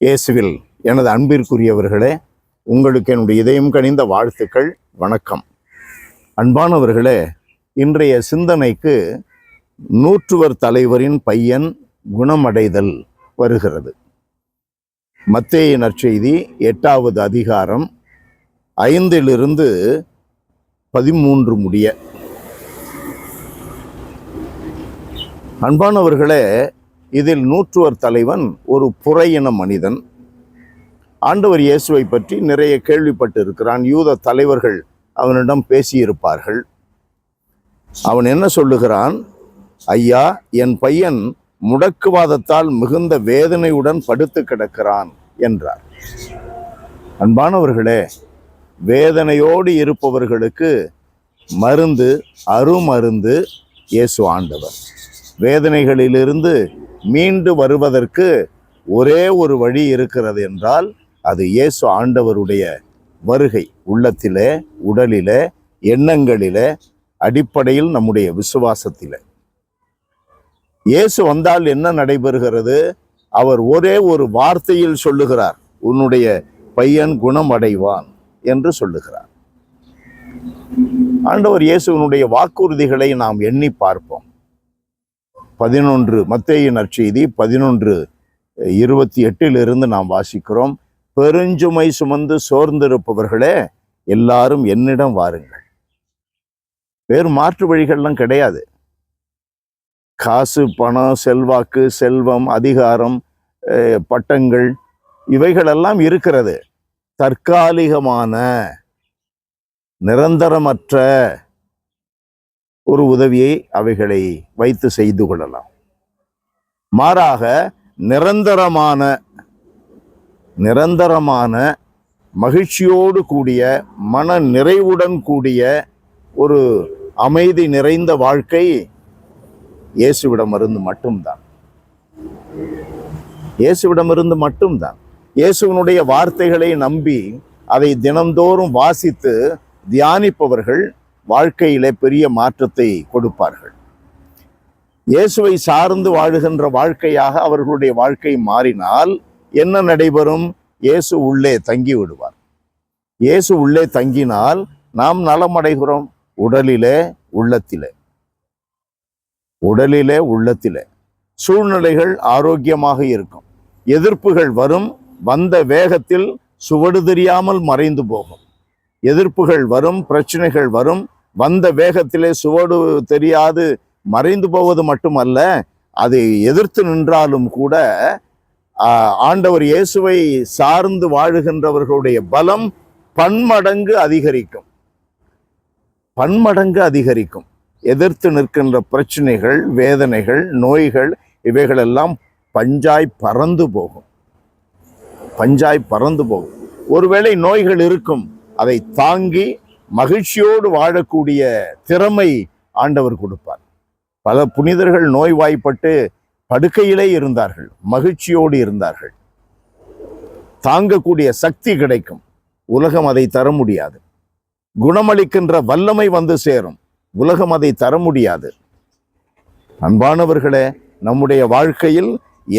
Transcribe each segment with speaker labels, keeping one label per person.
Speaker 1: இயேசுவில் எனது அன்பிற்குரியவர்களே, உங்களுக்கு என்னுடைய இதயம் கனிந்த வாழ்த்துக்கள். வணக்கம். அன்பானவர்களே, இன்றைய சிந்தனைக்கு நூற்றுவர் தலைவரின் பையன் குணமடைதல் வருகிறது. மத்தேயு நற்செய்தி 8வது அதிகாரம் 5 13 முடிய. அன்பானவர்களே, இதில் நூற்றுவர் தலைவன் ஒரு புறையின மனிதன். ஆண்டவர் இயேசுவை பற்றி நிறைய கேள்விப்பட்டு இருக்கிறான். யூத தலைவர்கள் அவனிடம் பேசியிருப்பார்கள். அவன் என்ன சொல்லுகிறான்? ஐயா, என் பையன் முடக்குவாதத்தால் மிகுந்த வேதனையுடன் படுத்து கிடக்கிறான் என்றார். அன்பானவர்களே, வேதனையோடு இருப்பவர்களுக்கு மருந்து, அருமருந்து இயேசு ஆண்டவர். வேதனைகளிலிருந்து மீண்டு வருவதற்கு ஒரே ஒரு வழி இருக்கிறது என்றால் அது இயேசு ஆண்டவருடைய வருகை. உள்ளத்திலே, உடலிலே, எண்ணங்களிலே, அடிப்படையில் நம்முடைய விசுவாசத்திலே. இயேசு வந்தால் என்ன நடைபெறுகிறது? அவர் ஒரே ஒரு வார்த்தையில் சொல்லுகிறார், உன்னுடைய பையன் குணமடைவான் என்று சொல்லுகிறார். ஆண்டவர் இயேசுவினுடைய வாக்குறுதிகளை நாம் எண்ணி பார்ப்போம். 11 மத்தேயு நற்செய்தி 11:28 நாம் வாசிக்கிறோம். பெருஞ்சுமை சுமந்து சோர்ந்திருப்பவர்களே, எல்லாரும் என்னிடம் வாருங்கள். வேறு மாற்று வழிகள்லாம் கிடையாது. காசு, பணம், செல்வாக்கு, செல்வம், அதிகாரம், பட்டங்கள், இவைகளெல்லாம் இருக்கிறது. தற்காலிகமான, நிரந்தரமற்ற ஒரு உதவியை அவைகளை வைத்து செய்து கொள்ளலாம். மாறாக நிரந்தரமான மகிழ்ச்சியோடு கூடிய, மன நிறைவுடன் கூடிய ஒரு அமைதி நிறைந்த வாழ்க்கை இயேசுவிடமிருந்து மட்டும்தான். இயேசுவிடமிருந்து மட்டும்தான். இயேசுவினுடைய வார்த்தைகளை நம்பி அதை தினந்தோறும் வாசித்து தியானிப்பவர்கள் வாழ்க்கையிலே பெரிய மாற்றத்தை கொடுப்பார்கள். இயேசுவை சார்ந்து வாழுகின்ற வாழ்க்கையாக அவர்களுடைய வாழ்க்கை மாறினால் என்ன நடைபெறும்? இயேசு உள்ளே தங்கி விடுவார். இயேசு உள்ளே தங்கினால் நாம் நலமடைகிறோம். உடலிலே, உள்ளத்திலே சூழ்நிலைகள் ஆரோக்கியமாக இருக்கும். எதிர்ப்புகள் வரும், வந்த வேகத்தில் சுவடு தெரியாமல் மறைந்து போகும். எதிர்ப்புகள் வரும், பிரச்சனைகள் வரும், வந்த வேகத்திலே சுவடு தெரியாது மறைந்து போவது மட்டுமல்ல, அதை எதிர்த்து நின்றாலும் கூட ஆண்டவர் இயேசுவை சார்ந்து வாழுகின்றவர்களுடைய பலம் பன்மடங்கு அதிகரிக்கும். எதிர்த்து நிற்கின்ற பிரச்சனைகள், வேதனைகள், நோய்கள், இவைகளெல்லாம் பஞ்சாய் பறந்து போகும். ஒருவேளை நோய்கள் இருக்கும், அதை தாங்கி மகிழ்ச்சியோடு வாழக்கூடிய திறமை ஆண்டவர் கொடுப்பார். பல புனிதர்கள் நோய்வாய்ப்பட்டு படுக்கையிலே இருந்தார்கள், மகிழ்ச்சியோடு இருந்தார்கள். தாங்கக்கூடிய சக்தி கிடைக்கும். உலகம் அதை தர முடியாது. குணமளிக்கின்ற வல்லமை வந்து சேரும். உலகம் அதை தர முடியாது. அன்பானவர்களே, நம்முடைய வாழ்க்கையில்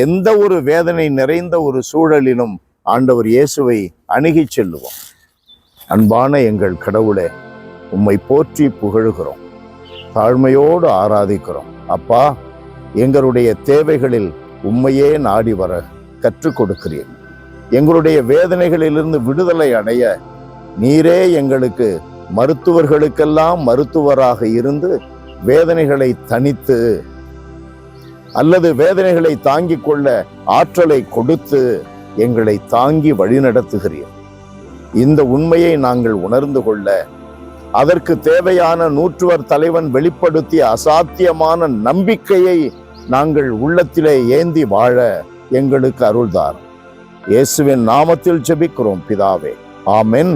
Speaker 1: எந்த ஒரு வேதனை நிறைந்த ஒரு சூழலிலும் ஆண்டவர் இயேசுவை அணுகி செல்லுவோம். அன்பான எங்கள் கடவுளே, உம்மை போற்றி புகழுகிறோம், தாழ்மையோடு ஆராதிக்கிறோம். அப்பா, எங்களுடைய தேவைகளில் உம்மையே நாடி வர கற்றுக் கொடுக்கிறீர். எங்களுடைய வேதனைகளிலிருந்து விடுதலை அடைய நீரே எங்களுக்கு மருத்துவர்களுக்கெல்லாம் மருத்துவராக இருந்து வேதனைகளை தணித்து அல்லது வேதனைகளை தாங்கிக் கொள்ள ஆற்றலை கொடுத்து எங்களை தாங்கி வழிநடத்துகிறீர். இந்த உண்மையை நாங்கள் உணர்ந்து கொள்ள, அதற்கு தேவையான நூற்றுவர் தலைவன் வெளிப்படுத்திய அசாத்தியமான நம்பிக்கையை நாங்கள் உள்ளத்திலே ஏந்தி வாழ எங்களுக்கு அருள்தார். இயேசுவின் நாமத்தில் ஜெபிக்கிறோம் பிதாவே. ஆமென்.